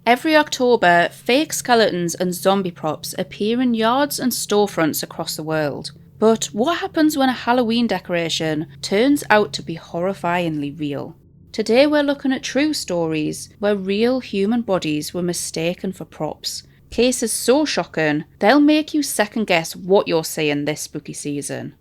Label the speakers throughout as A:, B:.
A: Every October, fake skeletons and zombie props appear in yards and storefronts across the world. But what happens when a Halloween decoration turns out to be horrifyingly real? Today we're looking at true stories where real human bodies were mistaken for props. Cases so shocking, they'll make you second guess what you're seeing this spooky season.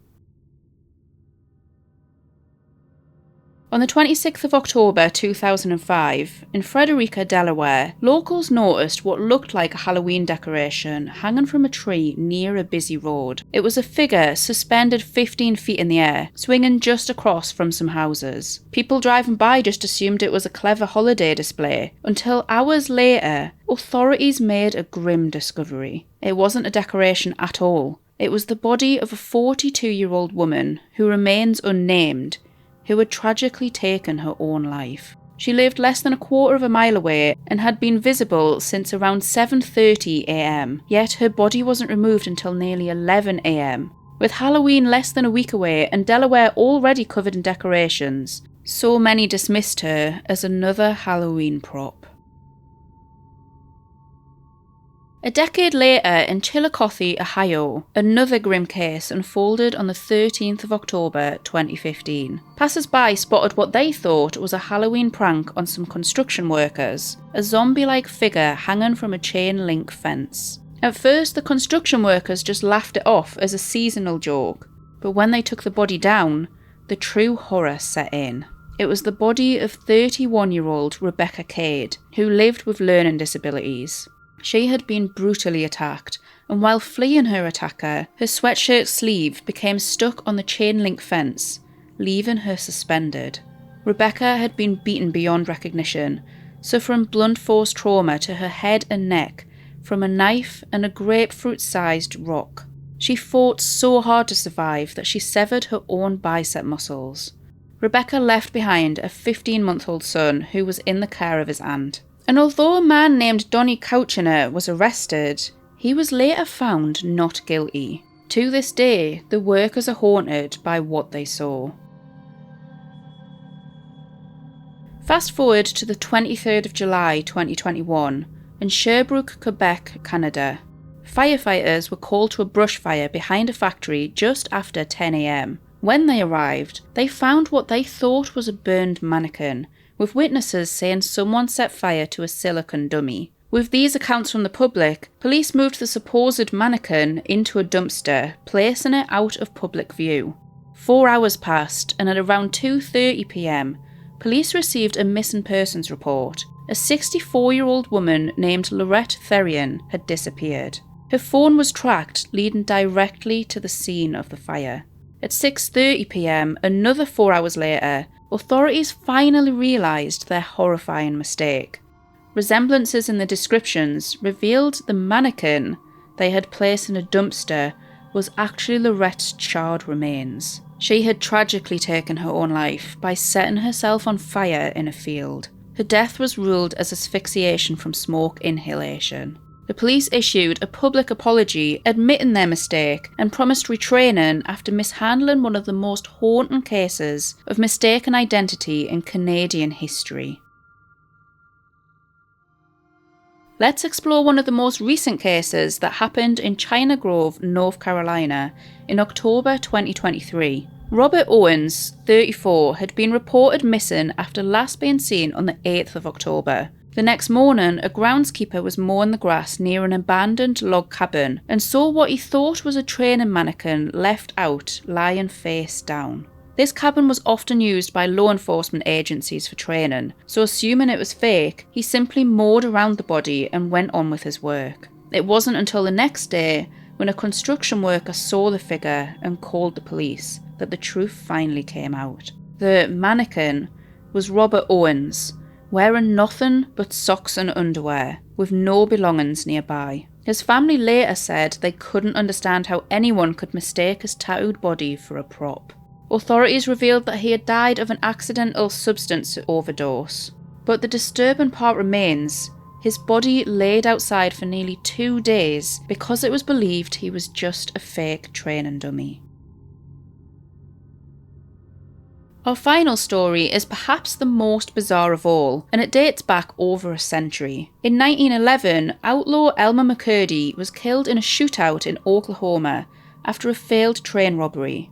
A: On the 26th of October 2005, in Frederica, Delaware, locals noticed what looked like a Halloween decoration hanging from a tree near a busy road. It was a figure suspended 15 feet in the air, swinging just across from some houses. People driving by just assumed it was a clever holiday display, until hours later, authorities made a grim discovery. It wasn't a decoration at all. It was the body of a 42-year-old woman who remains unnamed, who had tragically taken her own life. She lived less than a quarter of a mile away and had been visible since around 7:30 a.m, yet her body wasn't removed until nearly 11 a.m. With Halloween less than a week away and Delaware already covered in decorations, so many dismissed her as another Halloween prop. A decade later, in Chillicothe, Ohio, another grim case unfolded on the 13th of October 2015. Passers-by spotted what they thought was a Halloween prank on some construction workers, a zombie-like figure hanging from a chain-link fence. At first, the construction workers just laughed it off as a seasonal joke, but when they took the body down, the true horror set in. It was the body of 31-year-old Rebecca Cade, who lived with learning disabilities. She had been brutally attacked, and while fleeing her attacker, her sweatshirt sleeve became stuck on the chain-link fence, leaving her suspended. Rebecca had been beaten beyond recognition, suffering blunt force trauma to her head and neck from a knife and a grapefruit-sized rock. She fought so hard to survive that she severed her own bicep muscles. Rebecca left behind a 15-month-old son who was in the care of his aunt. And although a man named Donnie Couchiner was arrested, he was later found not guilty. To this day, the workers are haunted by what they saw. Fast forward to the 23rd of July 2021, in Sherbrooke, Quebec, Canada. Firefighters were called to a brush fire behind a factory just after 10 a.m. When they arrived, they found what they thought was a burned mannequin, with witnesses saying someone set fire to a silicone dummy. With these accounts from the public, police moved the supposed mannequin into a dumpster, placing it out of public view. 4 hours passed, and at around 2:30 p.m, police received a missing persons report. A 64-year-old woman named Laurette Therrien had disappeared. Her phone was tracked, leading directly to the scene of the fire. At 6:30 p.m, another 4 hours later, authorities finally realised their horrifying mistake. Resemblances in the descriptions revealed the mannequin they had placed in a dumpster was actually Laurette's charred remains. She had tragically taken her own life by setting herself on fire in a field. Her death was ruled as asphyxiation from smoke inhalation. The police issued a public apology admitting their mistake and promised retraining after mishandling one of the most haunting cases of mistaken identity in Canadian history. Let's explore one of the most recent cases that happened in China Grove, North Carolina in October 2023. Robert Owens, 34, had been reported missing after last being seen on the 8th of October. The next morning, a groundskeeper was mowing the grass near an abandoned log cabin and saw what he thought was a training mannequin left out, lying face down. This cabin was often used by law enforcement agencies for training, so assuming it was fake, he simply mowed around the body and went on with his work. It wasn't until the next day, when a construction worker saw the figure and called the police, that the truth finally came out. The mannequin was Robert Owens, wearing nothing but socks and underwear, with no belongings nearby. His family later said they couldn't understand how anyone could mistake his tattooed body for a prop. Authorities revealed that he had died of an accidental substance overdose. But the disturbing part remains. His body laid outside for nearly 2 days because it was believed he was just a fake training dummy. Our final story is perhaps the most bizarre of all, and it dates back over a century. In 1911, outlaw Elmer McCurdy was killed in a shootout in Oklahoma after a failed train robbery.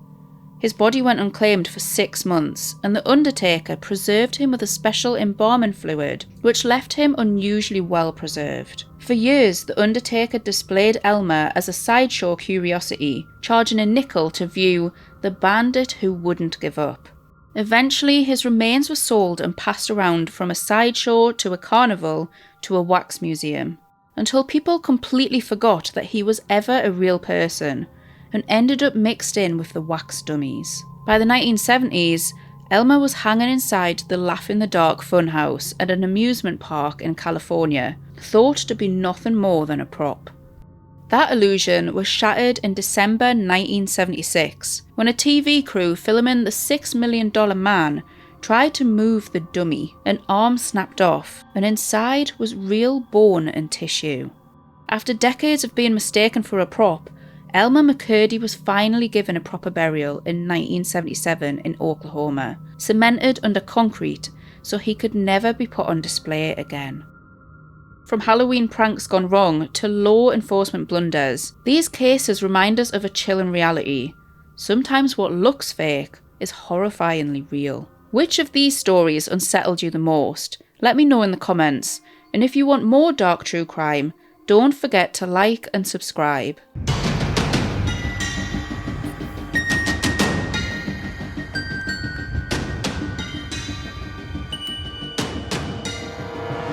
A: His body went unclaimed for 6 months, and the undertaker preserved him with a special embalming fluid, which left him unusually well preserved. For years, the undertaker displayed Elmer as a sideshow curiosity, charging a nickel to view the bandit who wouldn't give up. Eventually, his remains were sold and passed around from a sideshow to a carnival to a wax museum, until people completely forgot that he was ever a real person and ended up mixed in with the wax dummies. By the 1970s, Elmer was hanging inside the Laugh-in-the-Dark funhouse at an amusement park in California, thought to be nothing more than a prop. That illusion was shattered in December 1976, when a TV crew filming the $6 Million Man tried to move the dummy. An arm snapped off, and inside was real bone and tissue. After decades of being mistaken for a prop, Elmer McCurdy was finally given a proper burial in 1977 in Oklahoma, cemented under concrete so he could never be put on display again. From Halloween pranks gone wrong to law enforcement blunders, these cases remind us of a chilling reality. Sometimes what looks fake is horrifyingly real. Which of these stories unsettled you the most? Let me know in the comments. And if you want more dark true crime, don't forget to like and subscribe.